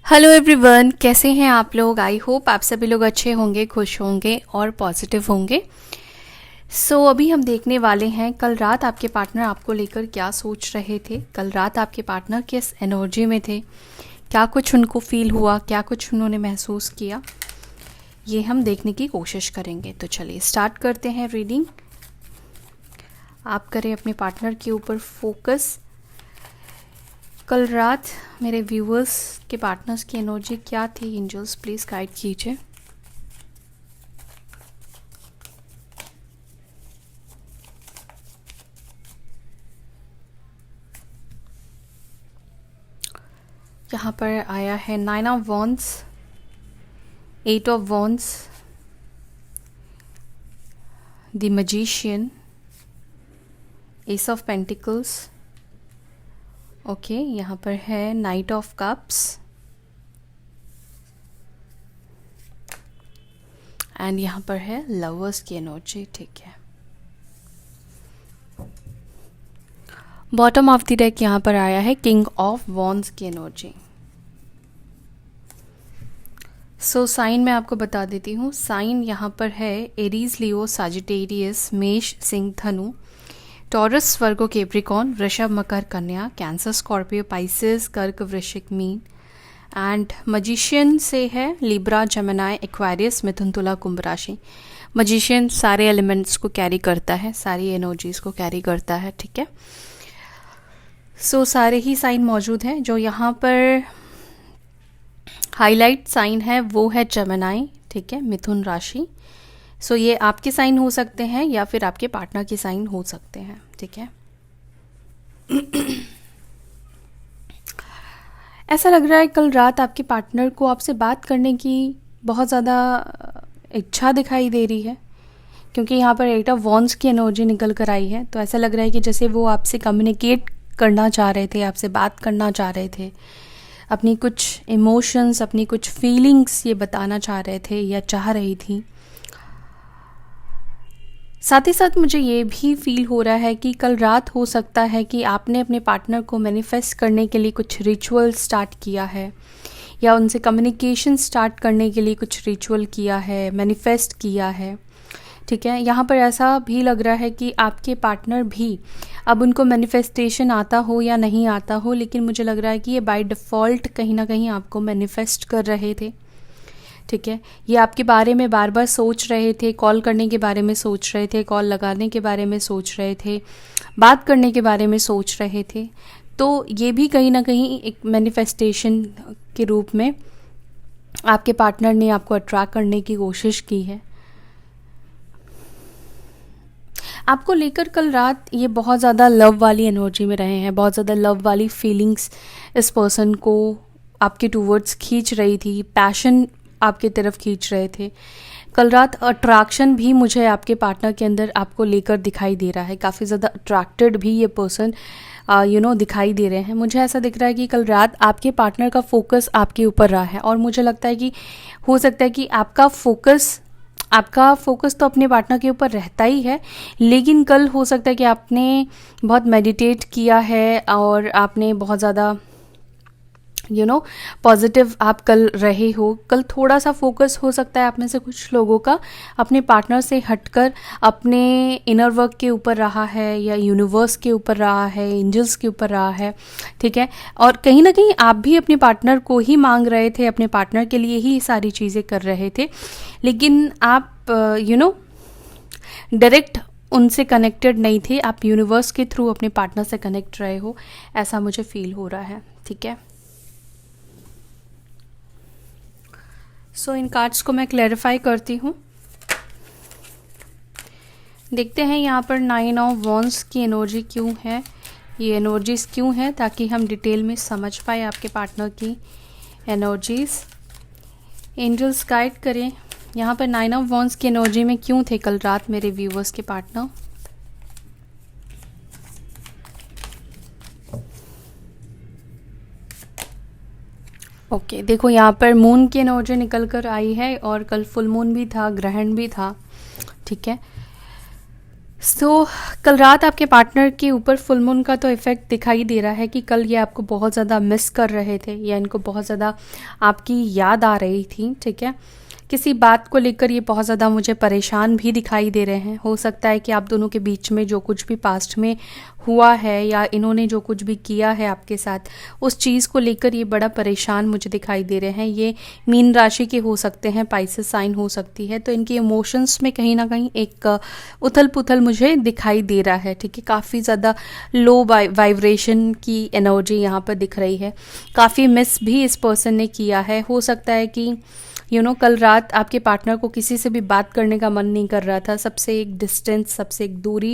Hello everyone, कैसे हैं आप लोग। आई होप आप सभी लोग अच्छे होंगे, खुश होंगे और पॉजिटिव होंगे। अभी हम देखने वाले हैं कल रात आपके पार्टनर आपको लेकर क्या सोच रहे थे। कल रात आपके पार्टनर किस एनर्जी में थे, क्या कुछ उनको फील हुआ, क्या कुछ उन्होंने महसूस किया, ये हम देखने की कोशिश करेंगे। तो चलिए स्टार्ट करते हैं रीडिंग। आप करें अपने पार्टनर के ऊपर फोकस। कल रात मेरे व्यूअर्स के पार्टनर्स की एनर्जी क्या थी, एंजल्स प्लीज़ गाइड कीजिए। यहाँ पर आया है 9 of wands, 8 of wands, the magician, S of pentacles. Okay, यहाँ पर है नाइट ऑफ कप्स एंड यहाँ पर है लवर्स की एनर्जी। ठीक है, बॉटम ऑफ द डेक यहाँ पर आया है किंग ऑफ वॉन्ड्स की एनर्जी। साइन मैं आपको बता देती हूँ। साइन यहाँ पर है एरीज, लियो, साजिटेरियस, मेष, सिंह, धनु, टॉरस, वर्गो, कैप्रिकॉर्न, वृषभ, मकर, कन्या, कैंसर, स्कॉर्पियो, पाइसेस, कर्क, वृश्चिक, मीन। एंड मजिशियन से है लिब्रा, जेमिनी, एक्वेरियस, मिथुन, तुला, कुंभ राशि। मजिशियन सारे एलिमेंट्स को कैरी करता है, सारी एनर्जीज को कैरी करता है। ठीक है, सारे ही साइन मौजूद हैं। जो यहाँ पर हाईलाइट साइन है वो है जेमिनी। ठीक है, मिथुन राशि। ये आपके साइन हो सकते हैं या फिर आपके पार्टनर के साइन हो सकते हैं। ठीक है, ऐसा लग रहा है कल रात आपके पार्टनर को आपसे बात करने की बहुत ज़्यादा इच्छा दिखाई दे रही है, क्योंकि यहाँ पर 8 ऑफ वॉन्ड्स की एनर्जी निकल कर आई है। तो ऐसा लग रहा है कि जैसे वो आपसे कम्युनिकेट करना चाह रहे थे, आपसे बात करना चाह रहे थे, अपनी कुछ इमोशंस, अपनी कुछ फीलिंग्स ये बताना चाह रहे थे या चाह रही थी। साथ ही साथ मुझे ये भी फील हो रहा है कि कल रात हो सकता है कि आपने अपने पार्टनर को मैनिफेस्ट करने के लिए कुछ रिचुअल स्टार्ट किया है या उनसे कम्युनिकेशन स्टार्ट करने के लिए कुछ रिचुअल किया है, मैनिफेस्ट किया है। ठीक है, यहाँ पर ऐसा भी लग रहा है कि आपके पार्टनर भी, अब उनको मैनिफेस्टेशन आता हो या नहीं आता हो, लेकिन मुझे लग रहा है कि ये बाय डिफ़ॉल्ट कहीं ना कहीं आपको मैनिफेस्ट कर रहे थे। ठीक है, ये आपके बारे में बार बार सोच रहे थे, कॉल करने के बारे में सोच रहे थे, कॉल लगाने के बारे में सोच रहे थे, बात करने के बारे में सोच रहे थे। तो ये भी कहीं ना कहीं एक मैनिफेस्टेशन के रूप में आपके पार्टनर ने आपको अट्रैक्ट करने की कोशिश की है। आपको लेकर कल रात ये बहुत ज़्यादा लव वाली एनर्जी में रहे हैं, बहुत ज़्यादा लव वाली फीलिंग्स इस पर्सन को आपके टूवर्ड्स खींच रही थी, पैशन आपकी तरफ खींच रहे थे। कल रात अट्रैक्शन भी मुझे आपके पार्टनर के अंदर आपको लेकर दिखाई दे रहा है, काफ़ी ज़्यादा अट्रैक्टेड भी ये पर्सन दिखाई दे रहे हैं। मुझे ऐसा दिख रहा है कि कल रात आपके पार्टनर का फोकस आपके ऊपर रहा है, और मुझे लगता है कि हो सकता है कि आपका फोकस तो अपने पार्टनर के ऊपर रहता ही है, लेकिन कल हो सकता है कि आपने बहुत मेडिटेट किया है और आपने बहुत ज़्यादा पॉजिटिव आप कल रहे हो। कल थोड़ा सा फोकस हो सकता है आप में से कुछ लोगों का अपने पार्टनर से हटकर अपने इनर वर्क के ऊपर रहा है, या यूनिवर्स के ऊपर रहा है, एंजल्स के ऊपर रहा है। ठीक है, और कहीं ना कहीं आप भी अपने पार्टनर को ही मांग रहे थे, अपने पार्टनर के लिए ही सारी चीज़ें कर रहे थे, लेकिन आप डायरेक्ट उनसे कनेक्टेड नहीं थे, आप यूनिवर्स के थ्रू अपने पार्टनर से कनेक्ट रहे हो, ऐसा मुझे फील हो रहा है। ठीक है, इन कार्ड्स को मैं क्लैरिफाई करती हूँ। देखते हैं यहाँ पर 9 ऑफ वॉन्ड्स की एनर्जी क्यों है, ये एनर्जीज क्यों है, ताकि हम डिटेल में समझ पाए आपके पार्टनर की एनर्जीज। एंजल्स गाइड करें यहाँ पर 9 ऑफ वॉन्ड्स की एनर्जी में क्यों थे कल रात मेरे व्यूवर्स के पार्टनर। ओके, देखो यहाँ पर मून की एनर्जी निकल कर आई है और कल फुल मून भी था, ग्रहण भी था। ठीक है, सो कल रात आपके पार्टनर के ऊपर फुल मून का तो इफ़ेक्ट दिखाई दे रहा है कि कल ये आपको बहुत ज़्यादा मिस कर रहे थे या इनको बहुत ज़्यादा आपकी याद आ रही थी, ठीक है। किसी बात को लेकर ये बहुत ज़्यादा मुझे परेशान भी दिखाई दे रहे हैं। हो सकता है कि आप दोनों के बीच में जो कुछ भी पास्ट में हुआ है या इन्होंने जो कुछ भी किया है आपके साथ, उस चीज़ को लेकर ये बड़ा परेशान मुझे दिखाई दे रहे हैं। ये मीन राशि के हो सकते हैं, पाइसेस साइन हो सकती है, तो इनके इमोशंस में कहीं ना कहीं एक उथल पुथल मुझे दिखाई दे रहा है, ठीक है। काफ़ी ज़्यादा लो वाइब्रेशन की एनर्जी यहाँ पर दिख रही है। काफ़ी मिस भी इस पर्सन ने किया है। हो सकता है कि कल रात आपके पार्टनर को किसी से भी बात करने का मन नहीं कर रहा था। सबसे एक डिस्टेंस, सबसे एक दूरी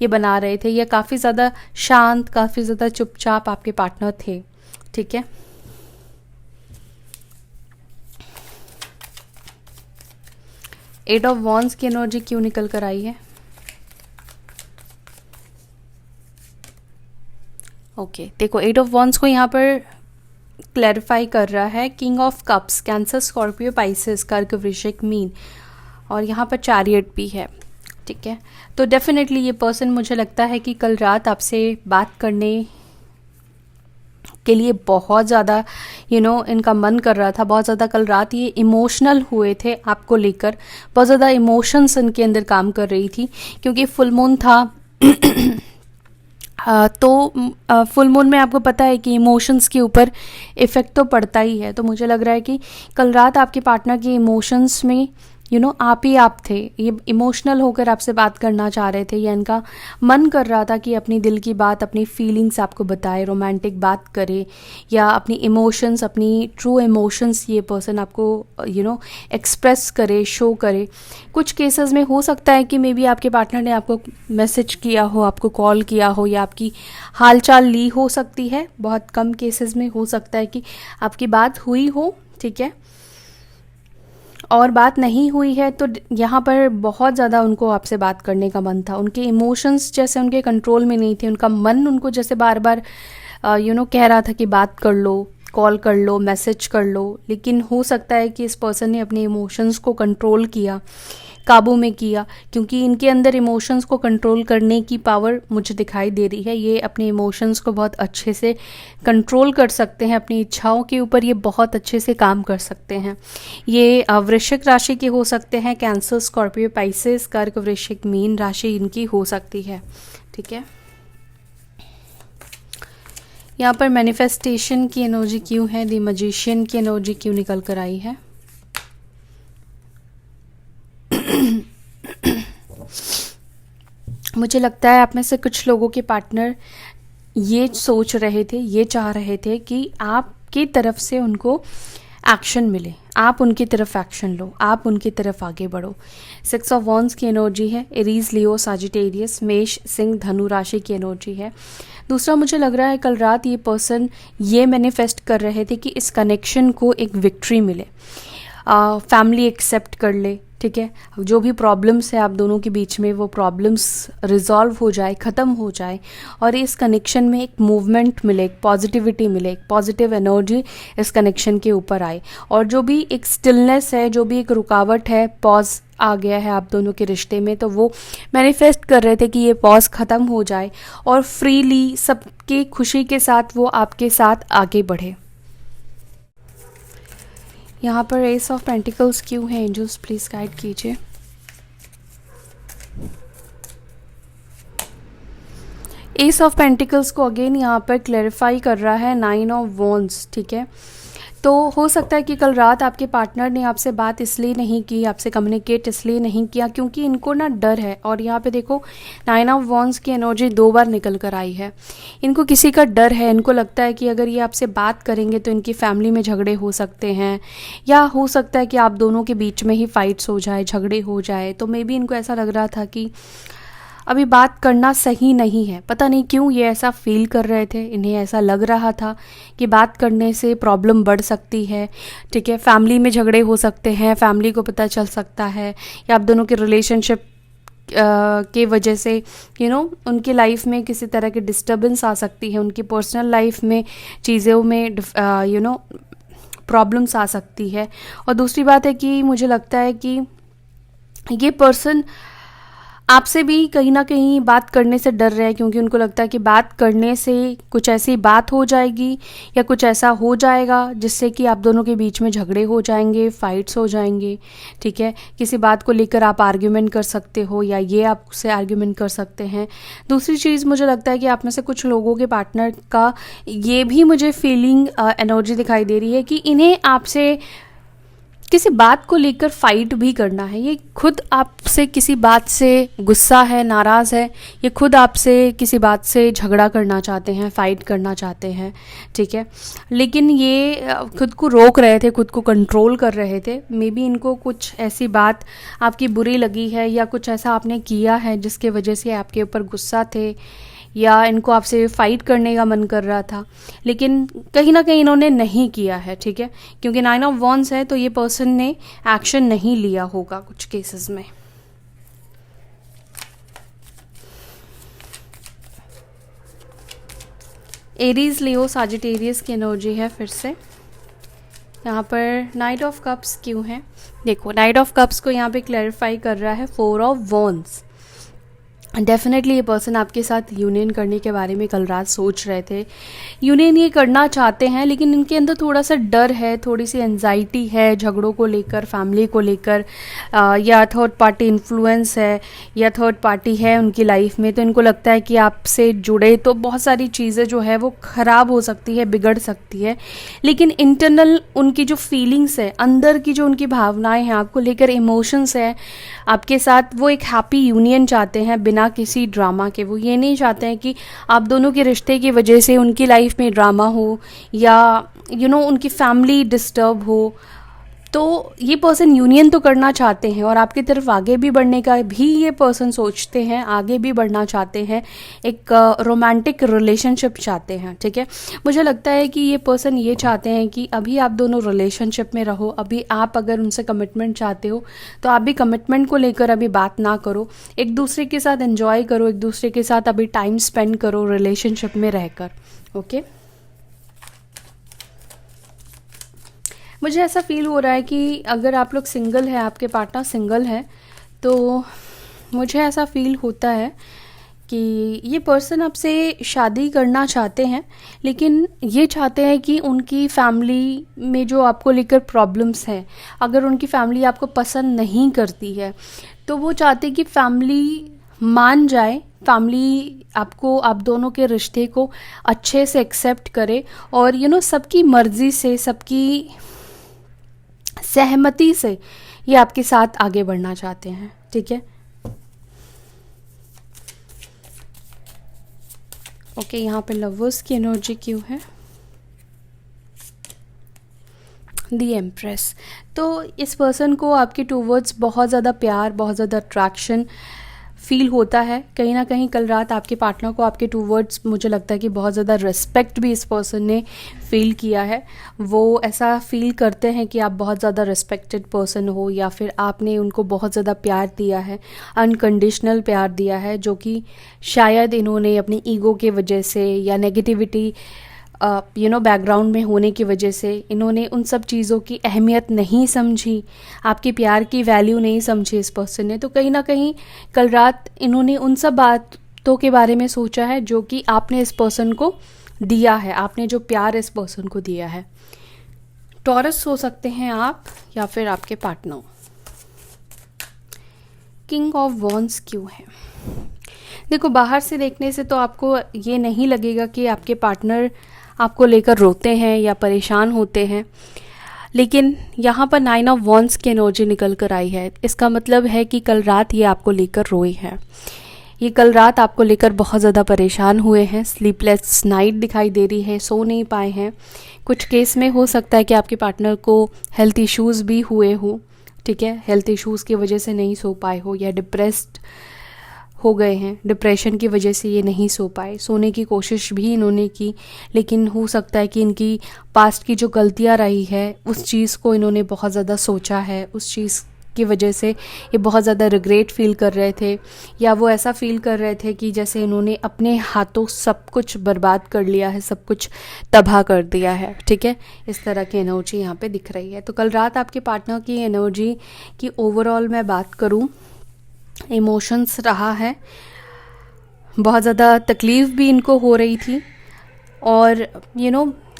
ये बना रहे थे। ये काफ़ी ज़्यादा शांत, काफ़ी ज़्यादा चुपचाप आपके पार्टनर थे, ठीक है। एट ऑफ वॉन्ड्स की एनर्जी क्यों निकल कर आई है? ओके, देखो एट ऑफ वॉन्ड्स को यहाँ पर क्लैरिफाई कर रहा है king of cups, cancer, Scorpio, Pisces, कर्क, वृश्चिक, मीन, और यहाँ पर चैरियट भी है, ठीक है। तो डेफिनेटली ये पर्सन मुझे लगता है कि कल रात आपसे बात करने के लिए बहुत ज़्यादा इनका मन कर रहा था। बहुत ज़्यादा कल रात ये इमोशनल हुए थे आपको लेकर। बहुत ज़्यादा इमोशंस इनके अंदर काम कर रही थी क्योंकि फुल मून था। तो फुल मून में आपको पता है कि इमोशंस के ऊपर इफ़ेक्ट तो पड़ता ही है। तो मुझे लग रहा है कि कल रात आपके पार्टनर के इमोशंस में आप ही आप थे। ये इमोशनल होकर आपसे बात करना चाह रहे थे या इनका मन कर रहा था कि अपनी दिल की बात, अपनी फीलिंग्स आपको बताए, रोमांटिक बात करे या अपनी इमोशंस, अपनी ट्रू इमोशंस ये पर्सन आपको एक्सप्रेस करे, शो करे। कुछ केसेस में हो सकता है कि मे बी आपके पार्टनर ने आपको मैसेज किया हो, आपको कॉल किया हो या आपकी हालचाल ली हो सकती है। बहुत कम केसेस में हो सकता है कि आपकी बात हुई हो, ठीक है। और बात नहीं हुई है तो यहाँ पर बहुत ज़्यादा उनको आपसे बात करने का मन था। उनके इमोशंस जैसे उनके कंट्रोल में नहीं थे। उनका मन उनको जैसे बार बार कह रहा था कि बात कर लो, कॉल कर लो, मैसेज कर लो। लेकिन हो सकता है कि इस पर्सन ने अपने इमोशंस को कंट्रोल किया, काबू में किया, क्योंकि इनके अंदर इमोशंस को कंट्रोल करने की पावर मुझे दिखाई दे रही है। ये अपने इमोशंस को बहुत अच्छे से कंट्रोल कर सकते हैं। अपनी इच्छाओं के ऊपर ये बहुत अच्छे से काम कर सकते हैं। ये वृश्चिक राशि के हो सकते हैं। कैंसर, स्कॉर्पियो, पाइसेस, कर्क, वृश्चिक, मीन राशि इनकी हो सकती है, ठीक है। यहाँ पर मैनिफेस्टेशन की एनर्जी क्यों है? द मैजिशियन की एनर्जी क्यों निकल कर आई है? मुझे लगता है आप में से कुछ लोगों के पार्टनर ये सोच रहे थे, ये चाह रहे थे कि आपकी तरफ से उनको एक्शन मिले, आप उनकी तरफ एक्शन लो, आप उनकी तरफ आगे बढ़ो। 6 ऑफ वॉन्ड्स की एनर्जी है। एरीज, लियो, सजिटेरियस, मेष, सिंह, धनु राशि की एनर्जी है। दूसरा, मुझे लग रहा है कल रात ये पर्सन ये मैनिफेस्ट कर रहे थे कि इस कनेक्शन को एक विक्ट्री मिले, फैमिली एक्सेप्ट कर ले, ठीक है। जो भी प्रॉब्लम्स है आप दोनों के बीच में, वो प्रॉब्लम्स रिजॉल्व हो जाए, ख़त्म हो जाए और इस कनेक्शन में एक मूवमेंट मिले, एक पॉजिटिविटी मिले, एक पॉजिटिव एनर्जी इस कनेक्शन के ऊपर आए। और जो भी एक स्टिलनेस है, जो भी एक रुकावट है, पॉज आ गया है आप दोनों के रिश्ते में, तो वो मैनिफेस्ट कर रहे थे कि ये पॉज ख़त्म हो जाए और फ्रीली सबकी खुशी के साथ वो आपके साथ आगे बढ़े। यहाँ पर एस ऑफ पेंटिकल्स क्यों है? एंजल्स प्लीज गाइड कीजिए। एस ऑफ पेंटिकल्स को अगेन यहाँ पर क्लैरिफाई कर रहा है 9 ऑफ वॉन्ड्स, ठीक है। तो हो सकता है कि कल रात आपके पार्टनर ने आपसे बात इसलिए नहीं की, आपसे कम्युनिकेट इसलिए नहीं किया क्योंकि इनको ना डर है। और यहाँ पे देखो 9 ऑफ वॉन्ड्स की एनर्जी 2 बार निकल कर आई है। इनको किसी का डर है। इनको लगता है कि अगर ये आपसे बात करेंगे तो इनकी फैमिली में झगड़े हो सकते हैं, या हो सकता है कि आप दोनों के बीच में ही फाइट्स हो जाए, झगड़े हो जाए। तो मे बी इनको ऐसा लग रहा था कि अभी बात करना सही नहीं है। पता नहीं क्यों ये ऐसा फील कर रहे थे। इन्हें ऐसा लग रहा था कि बात करने से प्रॉब्लम बढ़ सकती है, ठीक है। फैमिली में झगड़े हो सकते हैं, फैमिली को पता चल सकता है, या आप दोनों के रिलेशनशिप के वजह से उनकी लाइफ में किसी तरह की डिस्टर्बेंस आ सकती है। उनकी पर्सनल लाइफ में चीज़ों में प्रॉब्लम्स आ सकती है। और दूसरी बात है कि मुझे लगता है कि ये पर्सन आपसे भी कहीं ना कहीं बात करने से डर रहे हैं, क्योंकि उनको लगता है कि बात करने से कुछ ऐसी बात हो जाएगी या कुछ ऐसा हो जाएगा जिससे कि आप दोनों के बीच में झगड़े हो जाएंगे, फाइट्स हो जाएंगे। ठीक है, किसी बात को लेकर आप आर्ग्यूमेंट कर सकते हो या ये आपसे आर्ग्यूमेंट कर सकते हैं। दूसरी चीज़, मुझे लगता है कि आप में से कुछ लोगों के पार्टनर का ये भी मुझे फीलिंग एनर्जी दिखाई दे रही है कि इन्हें आपसे किसी बात को लेकर फाइट भी करना है। ये खुद आपसे किसी बात से गुस्सा है, नाराज़ है, ये खुद आपसे किसी बात से झगड़ा करना चाहते हैं, फाइट करना चाहते हैं। ठीक है, लेकिन ये खुद को रोक रहे थे, खुद को कंट्रोल कर रहे थे। मे बी इनको कुछ ऐसी बात आपकी बुरी लगी है या कुछ ऐसा आपने किया है जिसके वजह से आपके ऊपर गुस्सा थे, या इनको आपसे फ़ाइट करने का मन कर रहा था, लेकिन कहीं ना कहीं इन्होंने नहीं किया है। ठीक है, क्योंकि 9 ऑफ वॉन्ड्स है तो ये पर्सन ने एक्शन नहीं लिया होगा कुछ केसेस में। एरीज, लियो, साजिटेरियस की एनर्जी है फिर से। यहाँ पर नाइट ऑफ कप्स क्यों है? देखो, नाइट ऑफ कप्स को यहाँ पे क्लैरिफाई कर रहा है 4 ऑफ वॉन्ड्स। डेफिनेटली ये पर्सन आपके साथ यूनियन करने के बारे में कल रात सोच रहे थे, यूनियन ये करना चाहते हैं, लेकिन इनके अंदर थोड़ा सा डर है, थोड़ी सी एंजाइटी है झगड़ों को लेकर, फैमिली को लेकर, या थर्ड पार्टी इन्फ्लुएंस है या थर्ड पार्टी है उनकी लाइफ में। तो इनको लगता है कि आपसे जुड़े तो बहुत सारी चीज़ें जो है वो ख़राब हो सकती है, बिगड़ सकती है, लेकिन इंटरनल उनकी जो फीलिंग्स है, अंदर की जो उनकी भावनाएं हैं, आपको लेकर इमोशंस है आपके साथ, वो एक हैप्पी यूनियन चाहते हैं बिना किसी ड्रामा के। वो ये नहीं चाहते हैं कि आप दोनों के रिश्ते की वजह से उनकी लाइफ में ड्रामा हो या उनकी फैमिली डिस्टर्ब हो। तो ये पर्सन यूनियन तो करना चाहते हैं और आपकी तरफ आगे भी बढ़ने का भी ये पर्सन सोचते हैं, आगे भी बढ़ना चाहते हैं, एक रोमांटिक रिलेशनशिप चाहते हैं। ठीक है, मुझे लगता है कि ये पर्सन ये चाहते हैं कि अभी आप दोनों रिलेशनशिप में रहो। अभी आप अगर उनसे कमिटमेंट चाहते हो तो आप भी कमिटमेंट को लेकर अभी बात ना करो, एक दूसरे के साथ एंजॉय करो, एक दूसरे के साथ अभी टाइम स्पेंड करो रिलेशनशिप में रहकर। ओके, मुझे ऐसा फील हो रहा है कि अगर आप लोग सिंगल हैं, आपके पार्टनर सिंगल है, तो मुझे ऐसा फील होता है कि ये पर्सन आपसे शादी करना चाहते हैं, लेकिन ये चाहते हैं कि उनकी फैमिली में जो आपको लेकर प्रॉब्लम्स हैं, अगर उनकी फैमिली आपको पसंद नहीं करती है तो वो चाहते हैं कि फैमिली मान जाए, फैमिली आपको, आप दोनों के रिश्ते को अच्छे से एक्सेप्ट करे और सबकी मर्ज़ी से, सबकी सहमति से ये आपके साथ आगे बढ़ना चाहते हैं। ठीक है, ओके, यहाँ पे लवर्स की एनर्जी क्यों है? The empress. तो इस पर्सन को आपके टूवर्ड्स बहुत ज़्यादा प्यार, बहुत ज़्यादा अट्रैक्शन फील होता है। कहीं ना कहीं कल रात आपके पार्टनर को आपके टूवर्ड्स, मुझे लगता है कि बहुत ज़्यादा रिस्पेक्ट भी इस पर्सन ने फील किया है। वो ऐसा फील करते हैं कि आप बहुत ज़्यादा रिस्पेक्टेड पर्सन हो, या फिर आपने उनको बहुत ज़्यादा प्यार दिया है, अनकंडीशनल प्यार दिया है, जो कि शायद इन्होंने अपनी ईगो के वजह से या नेगेटिविटी बैकग्राउंड में होने की वजह से इन्होंने उन सब चीज़ों की अहमियत नहीं समझी, आपके प्यार की वैल्यू नहीं समझी इस पर्सन ने। तो कहीं ना कहीं कल रात इन्होंने उन सब बातों के बारे में सोचा है जो कि आपने इस पर्सन को दिया है, आपने जो प्यार इस पर्सन को दिया है। टॉरस हो सकते हैं आप या फिर आपके पार्टनर। किंग ऑफ वॉन्ड्स क्यों है? देखो, बाहर से देखने से तो आपको ये नहीं लगेगा कि आपके पार्टनर आपको लेकर रोते हैं या परेशान होते हैं, लेकिन यहाँ पर 9 ऑफ वॉन्ड्स की एनर्जी निकल कर आई है। इसका मतलब है कि कल रात ये आपको लेकर रोए हैं, ये कल रात आपको लेकर बहुत ज़्यादा परेशान हुए हैं, स्लीपलेस नाइट दिखाई दे रही है, सो नहीं पाए हैं। कुछ केस में हो सकता है कि आपके पार्टनर को हेल्थ इश्यूज़ भी हुए हों। ठीक है, हेल्थ इश्यूज़ की वजह से नहीं सो पाए हो या डिप्रेस्ड हो गए हैं, डिप्रेशन की वजह से ये नहीं सो पाए। सोने की कोशिश भी इन्होंने की, लेकिन हो सकता है कि इनकी पास्ट की जो गलतियां रही है उस चीज़ को इन्होंने बहुत ज़्यादा सोचा है, उस चीज़ की वजह से ये बहुत ज़्यादा रिग्रेट फील कर रहे थे, या वो ऐसा फील कर रहे थे कि जैसे इन्होंने अपने हाथों सब कुछ बर्बाद कर लिया है, सब कुछ तबाह कर दिया है। ठीक है, इस तरह की एनर्जी यहाँ पे दिख रही है। तो कल रात आपके पार्टनर की एनर्जी की ओवरऑल मैं बात करूँ इमोशंस रहा है, बहुत ज़्यादा तकलीफ़ भी इनको हो रही थी और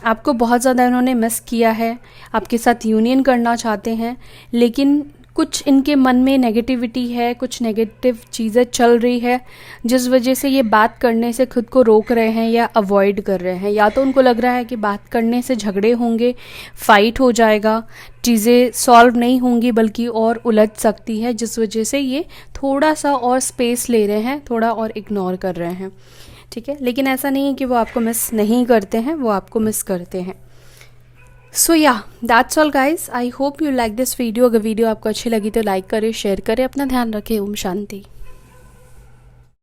आपको बहुत ज़्यादा इन्होंने मिस किया है, आपके साथ यूनियन करना चाहते हैं, लेकिन कुछ इनके मन में नेगेटिविटी है, कुछ नेगेटिव चीज़ें चल रही है जिस वजह से ये बात करने से खुद को रोक रहे हैं या अवॉइड कर रहे हैं। या तो उनको लग रहा है कि बात करने से झगड़े होंगे, फ़ाइट हो जाएगा, चीज़ें सॉल्व नहीं होंगी बल्कि और उलझ सकती है, जिस वजह से ये थोड़ा सा और स्पेस ले रहे हैं, थोड़ा और इग्नोर कर रहे हैं। ठीक है, लेकिन ऐसा नहीं है कि वो आपको मिस नहीं करते हैं, वो आपको मिस करते हैं। सो या that's all guys, I hope you like this video. अगर वीडियो आपको अच्छी लगी तो लाइक करें, शेयर करें, अपना ध्यान रखें। ओम शांति।